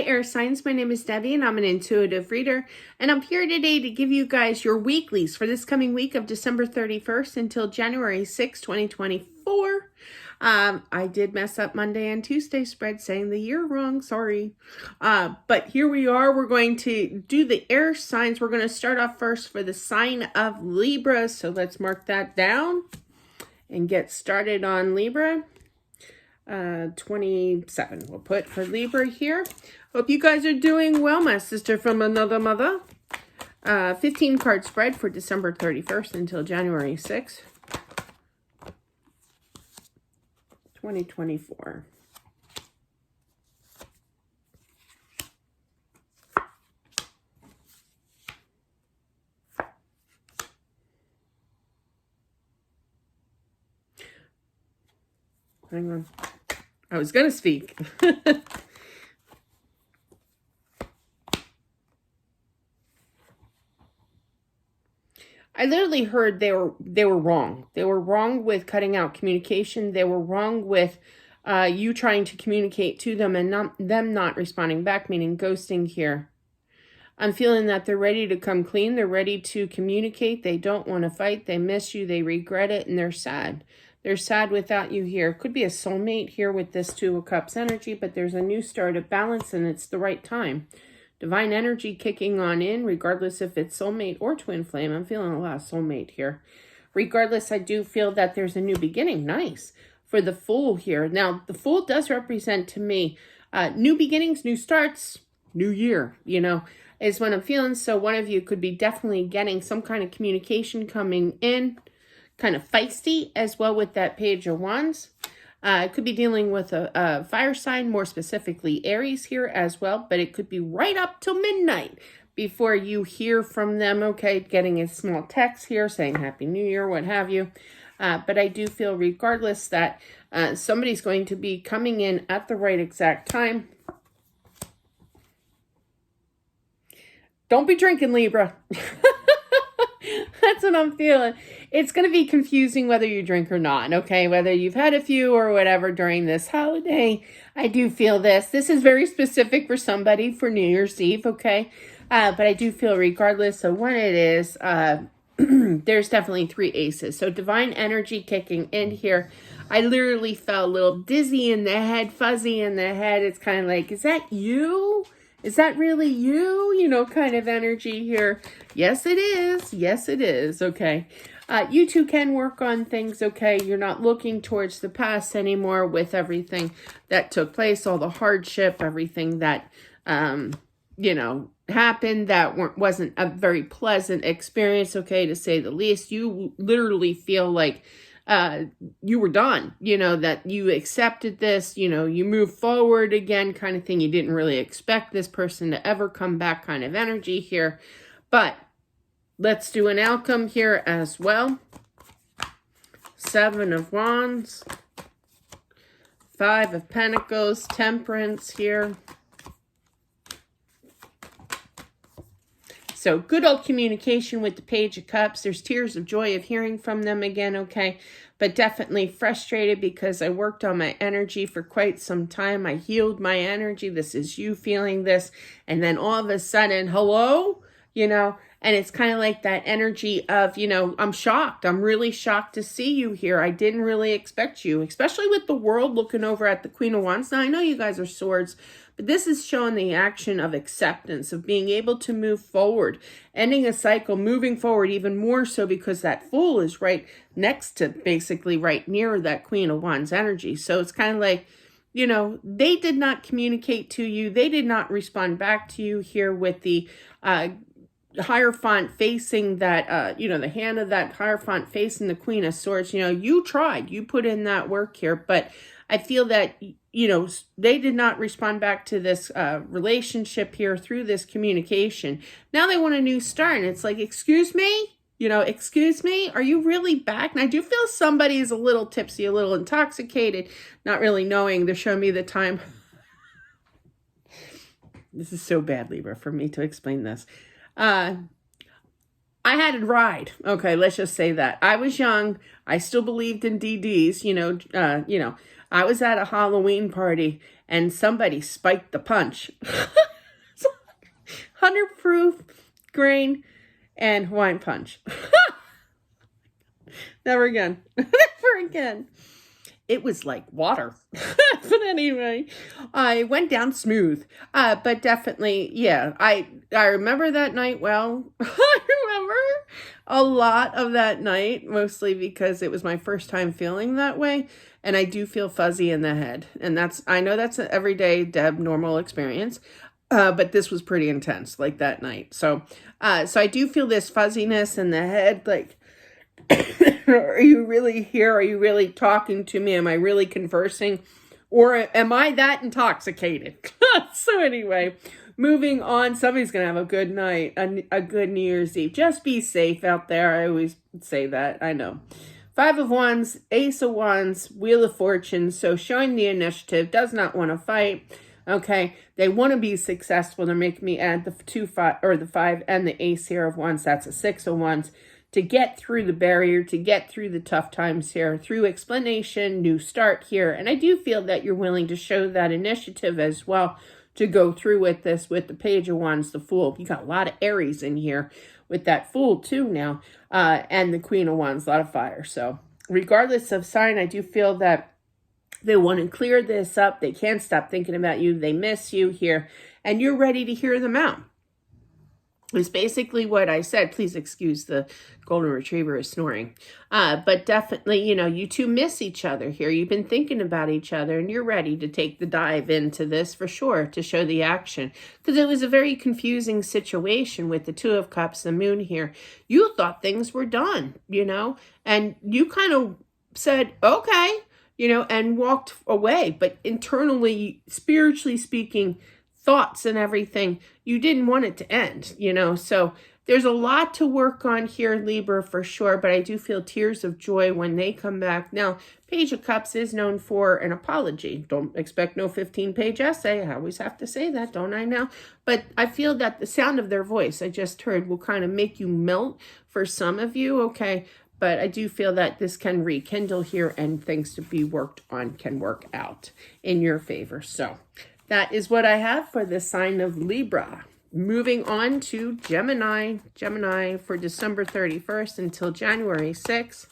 Air signs, my name is Debbie and I'm an intuitive reader, and I'm here today to give you guys your weeklies for this coming week of December 31st until January 6, 2024. I did mess up Monday and Tuesday spread saying the year wrong, sorry. But here we are. We're going to do the air signs. We're going to start off first for the sign of Libra, so let's mark that down and get started on Libra. 27 we'll put for Libra here. Hope you guys are doing well, my sister from another mother. 15 card spread for December 31st until January 6th, 2024. Hang on. I was going to speak. I literally heard they were wrong. They were wrong with cutting out communication. They were wrong with you trying to communicate to them and them not responding back, meaning ghosting here. I'm feeling that they're ready to come clean. They're ready to communicate. They don't want to fight. They miss you. They regret it, and they're sad. They're sad without you here. Could be a soulmate here with this Two of Cups energy, but there's a new start of balance, and it's the right time. Divine energy kicking on in, regardless if it's soulmate or twin flame. I'm feeling a lot of soulmate here. Regardless, I do feel that there's a new beginning. Nice. For the Fool here. Now, the Fool does represent to me new beginnings, new starts, new year, you know, is what I'm feeling. So one of you could be definitely getting some kind of communication coming in, kind of feisty as well with that Page of Wands. It could be dealing with a fire sign, more specifically Aries here as well, but it could be right up till midnight before you hear from them, okay? Getting a small text here saying Happy New Year, what have you. But I do feel regardless that somebody's going to be coming in at the right exact time. Don't be drinking, Libra. That's what I'm feeling. It's going to be confusing whether you drink or not, okay? Whether you've had a few or whatever during this holiday. I do feel this. This is very specific for somebody for New Year's Eve, okay? But I do feel regardless of when it is, there's definitely 3 aces. So divine energy kicking in here. I literally felt a little dizzy in the head, fuzzy in the head. It's kind of like, is that you? Is that really you? You know, kind of energy here. Yes, it is. Yes, it is. Okay. You two can work on things, okay? You're not looking towards the past anymore with everything that took place, all the hardship, everything that, you know, happened that wasn't a very pleasant experience, okay, to say the least. You literally feel like you were done, you know, that you accepted this, you know, you move forward again kind of thing. You didn't really expect this person to ever come back kind of energy here. But let's do an outcome here as well. 7 of Wands, 5 of Pentacles, Temperance here. So good old communication with the Page of Cups. There's tears of joy of hearing from them again, okay? But definitely frustrated because I worked on my energy for quite some time. I healed my energy. This is you feeling this. And then all of a sudden, hello? You know, and it's kind of like that energy of, you know, I'm shocked. I'm really shocked to see you here. I didn't really expect you, especially with the World looking over at the Queen of Wands. Now, I know you guys are swords, but this is showing the action of acceptance, of being able to move forward, ending a cycle, moving forward even more so because that Fool is right next to, basically right near that Queen of Wands energy. So it's kind of like, you know, they did not communicate to you. They did not respond back to you here with the Hierophant facing that, you know, the hand of that Hierophant facing the Queen of Swords. You know, you tried, you put in that work here, but I feel that, you know, they did not respond back to this relationship here through this communication. Now they want a new start, and it's like, excuse me? You know, excuse me? Are you really back? And I do feel somebody is a little tipsy, a little intoxicated, not really knowing. They're showing me the time. This is so bad, Libra, for me to explain this. I had a ride. Okay, let's just say that. I was young. I still believed in DDs, you know, I was at a Halloween party and somebody spiked the punch. 100 proof grain and Hawaiian punch. Never again. Never again. It was like water. But anyway, I went down smooth. But definitely, yeah, I remember that night well. I remember a lot of that night, mostly because it was my first time feeling that way. And I do feel fuzzy in the head. And I know that's an everyday Deb normal experience. But this was pretty intense, like that night. So I do feel this fuzziness in the head, like, are you really here? Are you really talking to me? Am I really conversing? Or am I that intoxicated? So anyway, moving on. Somebody's going to have a good night, a good New Year's Eve. Just be safe out there. I always say that. I know. 5 of Wands, Ace of Wands, Wheel of Fortune. So showing the initiative, does not want to fight. Okay, they want to be successful. They're making me add the 5 and the Ace here of Wands. That's a 6 of Wands. To get through the barrier, to get through the tough times here, through explanation, new start here. And I do feel that you're willing to show that initiative as well to go through with this, with the Page of Wands, the Fool. You got a lot of Aries in here with that Fool too now, and the Queen of Wands, a lot of fire. So regardless of sign, I do feel that they want to clear this up. They can't stop thinking about you. They miss you here, and you're ready to hear them out. Is basically what I said. Please excuse the golden retriever is snoring. But definitely, you two miss each other here. You've been thinking about each other and you're ready to take the dive into this for sure, to show the action. Because it was a very confusing situation with the 2 of Cups, the moon here. You thought things were done, and you kind of said, okay, and walked away. But internally, spiritually speaking, thoughts and everything, you didn't want it to end, so there's a lot to work on here, Libra, for sure, but I do feel tears of joy when they come back. Now, Page of Cups is known for an apology. Don't expect no 15-page essay. I always have to say that, don't I now? But I feel that the sound of their voice, I just heard, will kind of make you melt for some of you, okay? But I do feel that this can rekindle here and things to be worked on can work out in your favor. So that is what I have for the sign of Libra. Moving on to Gemini. Gemini for December 31st until January 6th.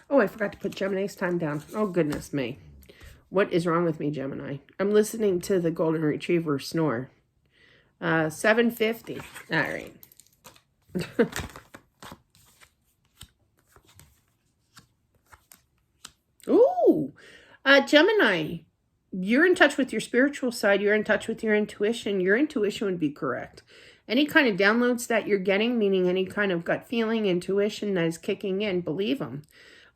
Oh, I forgot to put Gemini's time down. Oh, goodness me. What is wrong with me, Gemini? I'm listening to the golden retriever snore. 7:50. All right. Ooh, Gemini, you're in touch with your spiritual side. You're in touch with your intuition. Your intuition would be correct. Any kind of downloads that you're getting, meaning any kind of gut feeling, intuition that is kicking in, believe them.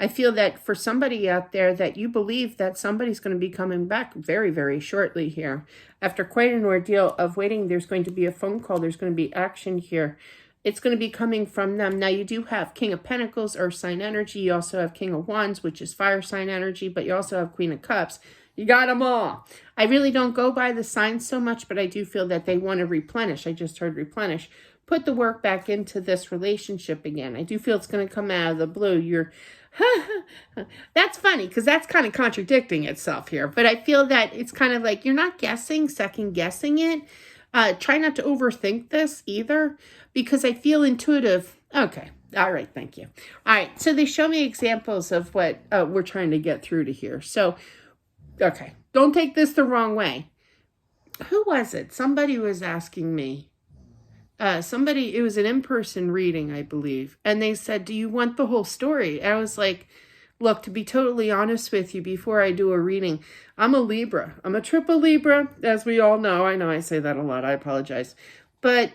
I feel that for somebody out there that you believe that somebody's going to be coming back very, very shortly here. After quite an ordeal of waiting, there's going to be a phone call. There's going to be action here. It's going to be coming from them. Now, you do have King of Pentacles, Earth sign energy. You also have King of Wands, which is fire sign energy, but you also have Queen of Cups. You got them all. I really don't go by the signs so much, but I do feel that they want to replenish. I just heard replenish. Put the work back into this relationship again. I do feel it's going to come out of the blue. You're that's funny because that's kind of contradicting itself here. But I feel that it's kind of like you're not guessing, second guessing it. Try not to overthink this either because I feel intuitive. Okay. All right. Thank you. All right. So they show me examples of what we're trying to get through to here. So, okay. Don't take this the wrong way. Who was it? Somebody was asking me. It was an in-person reading, I believe. And they said, do you want the whole story? And I was like, look, to be totally honest with you, before I do a reading, I'm a Libra. I'm a triple Libra, as we all know. I know I say that a lot. I apologize. But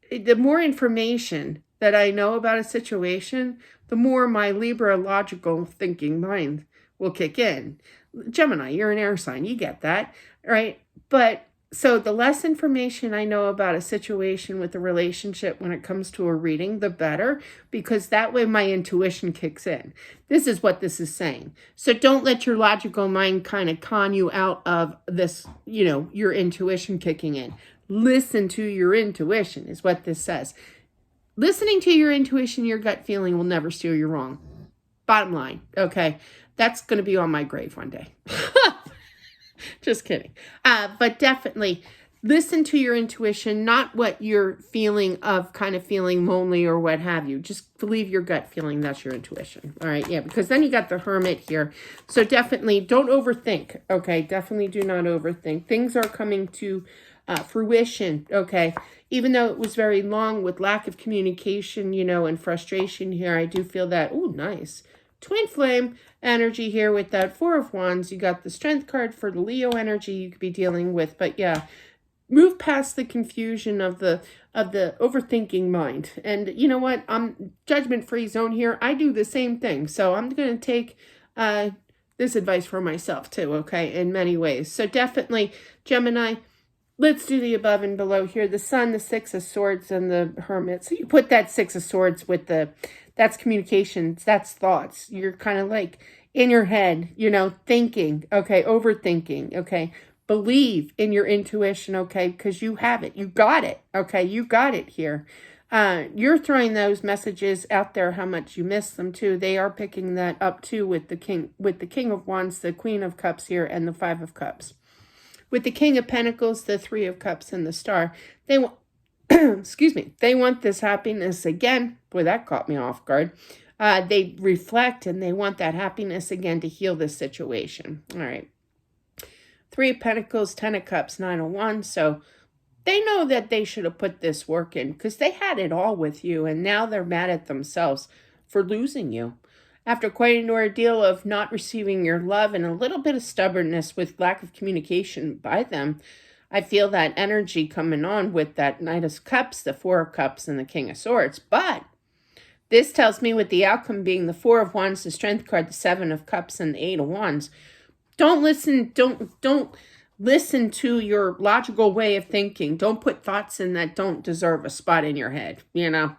the more information that I know about a situation, the more my Libra logical thinking mind will kick in. Gemini, you're an air sign. You get that, right? But so the less information I know about a situation with a relationship when it comes to a reading, the better, because that way my intuition kicks in. This is what this is saying. So don't let your logical mind kind of con you out of this, your intuition kicking in. Listen to your intuition is what this says. listening to your intuition, your gut feeling will never steer you wrong. Bottom line, okay? That's going to be on my grave one day. Just kidding. But definitely listen to your intuition, not what you're feeling of kind of feeling lonely or what have you. Just believe your gut feeling. That's your intuition. All right. Yeah. Because then you got the Hermit here. So definitely don't overthink. Okay. Definitely do not overthink. Things are coming to fruition. Okay. Even though it was very long with lack of communication, you know, and frustration here, I do feel that, oh, nice. Twin flame energy here with that Four of Wands. You got the Strength card for the Leo energy you could be dealing with. But yeah, move past the confusion of the overthinking mind. And you know what? I'm judgment-free zone here. I do the same thing. So I'm going to take this advice for myself too, okay, in many ways. So definitely, Gemini, let's do the above and below here. The Sun, the Six of Swords, and the Hermit. So you put that Six of Swords with that's communications, that's thoughts. You're kind of like in your head, you know, thinking, okay, overthinking, okay. Believe in your intuition, okay, because you have it. You got it, okay. You got it here. You're throwing those messages out there, how much you miss them too. They are picking that up too with the King of Wands, the Queen of Cups here, and the Five of Cups. With the King of Pentacles, the Three of Cups, and the Star, they want, excuse me, they want this happiness again. Boy, that caught me off guard. They reflect and they want that happiness again to heal this situation. All right. Three of Pentacles, 10 of Cups, 9 of Wands. So they know that they should have put this work in because they had it all with you. And now they're mad at themselves for losing you. After quite an ordeal of not receiving your love and a little bit of stubbornness with lack of communication by them, I feel that energy coming on with that Knight of Cups, the Four of Cups, and the King of Swords. But this tells me with the outcome being the Four of Wands, the Strength card, the Seven of Cups, and the Eight of Wands, don't listen to your logical way of thinking. Don't put thoughts in that don't deserve a spot in your head, you know.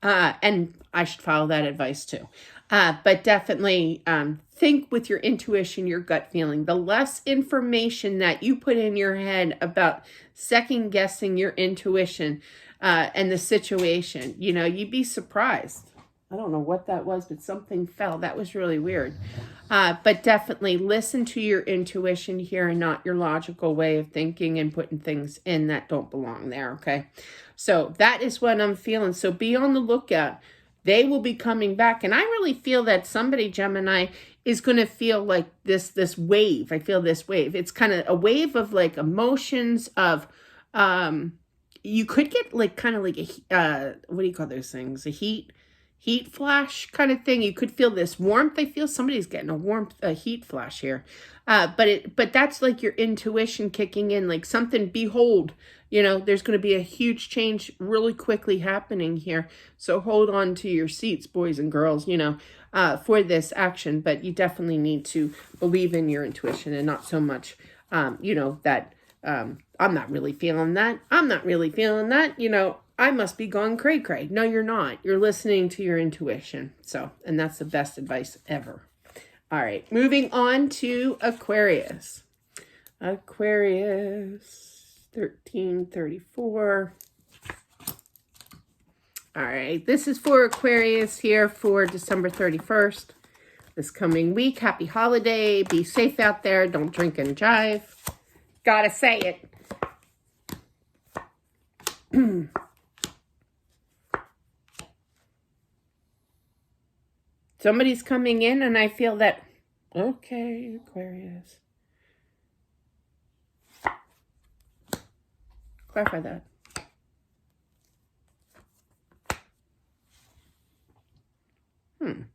And I should follow that advice too. But definitely think with your intuition, your gut feeling. The less information that you put in your head about second guessing your intuition and the situation, you know, you'd be surprised. I don't know what that was, but something fell. That was really weird. But definitely listen to your intuition here and not your logical way of thinking and putting things in that don't belong there, okay? So that is what I'm feeling. So be on the lookout. They will be coming back. And I really feel that somebody, Gemini, is going to feel like this wave. I feel this wave. It's kind of a wave of like emotions of, you could get like kind of like a, what do you call those things? A heat flash kind of thing. You could feel this warmth. I feel somebody's getting a heat flash here. But that's like your intuition kicking in, like something, behold, you know, there's going to be a huge change really quickly happening here. So hold on to your seats, boys and girls, you know, for this action. But you definitely need to believe in your intuition and not so much, you know, that I'm not really feeling that. I'm not really feeling that, you know. I must be going cray-cray. No, you're not. You're listening to your intuition. So, and that's the best advice ever. All right, moving on to Aquarius. Aquarius, 1334. All right, this is for Aquarius here for December 31st. This coming week. Happy holiday. Be safe out there. Don't drink and drive. Gotta say it. Somebody's coming in and I feel that, okay, Aquarius. Clarify that. I'm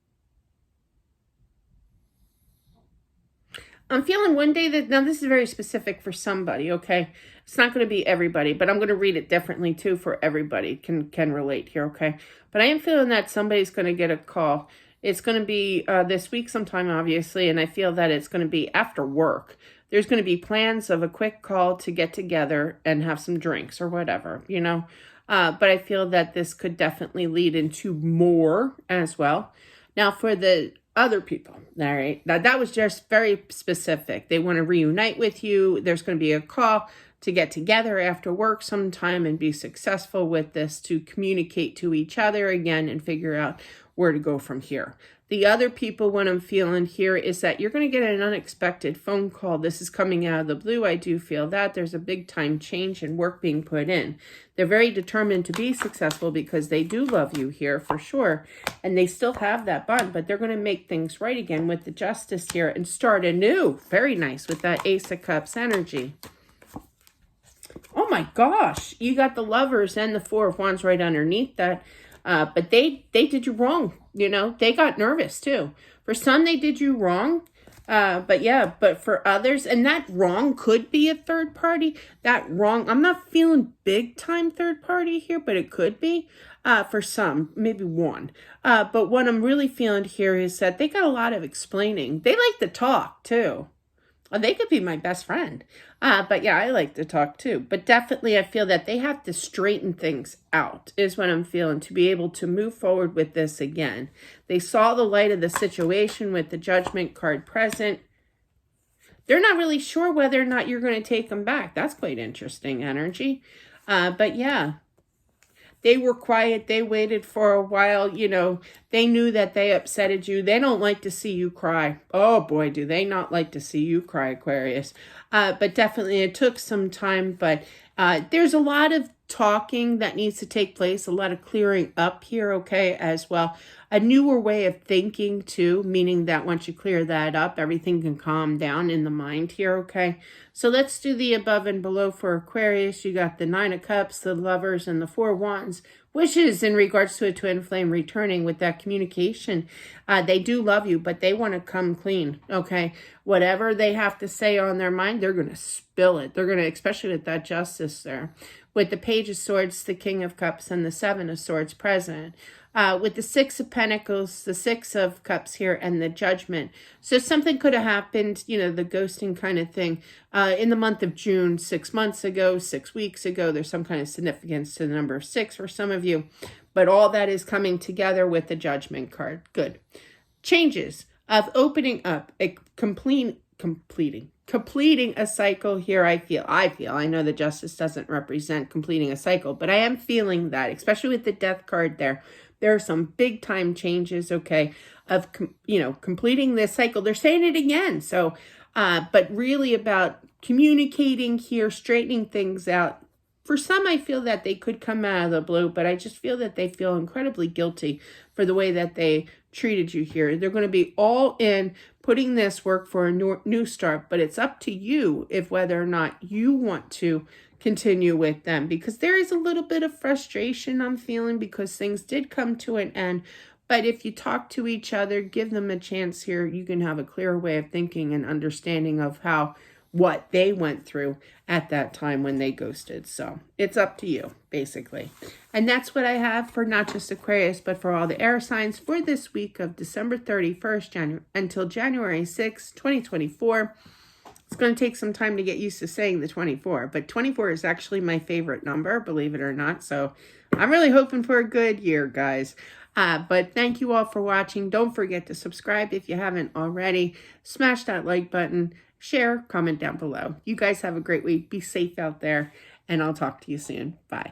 feeling one day that, now this is very specific for somebody, okay? It's not going to be everybody, but I'm going to read it differently too for everybody can relate here, okay? But I am feeling that somebody's going to get a call. It's going to be this week sometime, obviously, and I feel that it's going to be after work. There's going to be plans of a quick call to get together and have some drinks or whatever, you know? But I feel that this could definitely lead into more as well. Now, for the other people, all right, now that was just very specific. They want to reunite with you. There's going to be a call. to get together after work sometime and be successful with this, to communicate to each other again and figure out where to go from here. The other people, what I'm feeling here is that you're going to get an unexpected phone call. This is coming out of the blue. I do feel that there's a big time change and work being put in. They're very determined to be successful because they do love you here for sure. And they still have that bond, but they're going to make things right again with the Justice here and start anew. Very nice with that Ace of Cups energy. Oh my gosh. You got the Lovers and the Four of Wands right underneath that. But they did you wrong, you know. They got nervous too. For some, they did you wrong. But for others, and that wrong could be a third party. That wrong, I'm not feeling big time third party here, but it could be for some, maybe one. But what I'm really feeling here is that they got a lot of explaining. They like to talk too. They could be my best friend. But yeah, I like to talk too. But definitely I feel that they have to straighten things out is what I'm feeling to be able to move forward with this again. They saw the light of the situation with the Judgment card present. They're not really sure whether or not you're going to take them back. That's quite interesting energy. But yeah. They were quiet. They waited for a while. You know, they knew that they upsetted you. They don't like to see you cry. Oh boy, do they not like to see you cry, Aquarius. But definitely it took some time. But there's a lot of talking that needs to take place. A lot of clearing up here, okay, as well. A newer way of thinking too, meaning that once you clear that up, everything can calm down in the mind here, okay? So let's do the above and below for Aquarius. You got the Nine of Cups, the Lovers, and the Four of Wands. Wishes in regards to a twin flame returning with that communication. They do love you, but they want to come clean, okay? Whatever they have to say on their mind, they're going to spill it. They're going to, especially with that Justice there. With the Page of Swords, the King of Cups, and the Seven of Swords present. With the Six of Pentacles, the Six of Cups here, and the Judgment. So something could have happened, you know, the ghosting kind of thing, in the month of June, 6 months ago, 6 weeks ago. There's some kind of significance to the number of 6 for some of you. But all that is coming together with the Judgment card. Good. Changes of opening up, completing a cycle here. I know the Justice doesn't represent completing a cycle, but I am feeling that, especially with the Death card there. There are some big time changes, okay, of, you know, completing this cycle. They're saying it again. So, but really about communicating here, straightening things out. For some, I feel that they could come out of the blue, but I just feel that they feel incredibly guilty for the way that they treated you here. They're going to be all in putting this work for a new start, but it's up to you if whether or not you want to continue with them, because there is a little bit of frustration I'm feeling because things did come to an end. But if you talk to each other, give them a chance here, you can have a clearer way of thinking and understanding of what they went through at that time when they ghosted. So it's up to you, basically. And that's what I have for not just Aquarius, but for all the air signs for this week of December 31st until January 6th, 2024. It's going to take some time to get used to saying the 24, but 24 is actually my favorite number, believe it or not. So I'm really hoping for a good year, guys. But thank you all for watching. Don't forget to subscribe if you haven't already. Smash that like button, share, comment down below. You guys have a great week. Be safe out there, and I'll talk to you soon. Bye.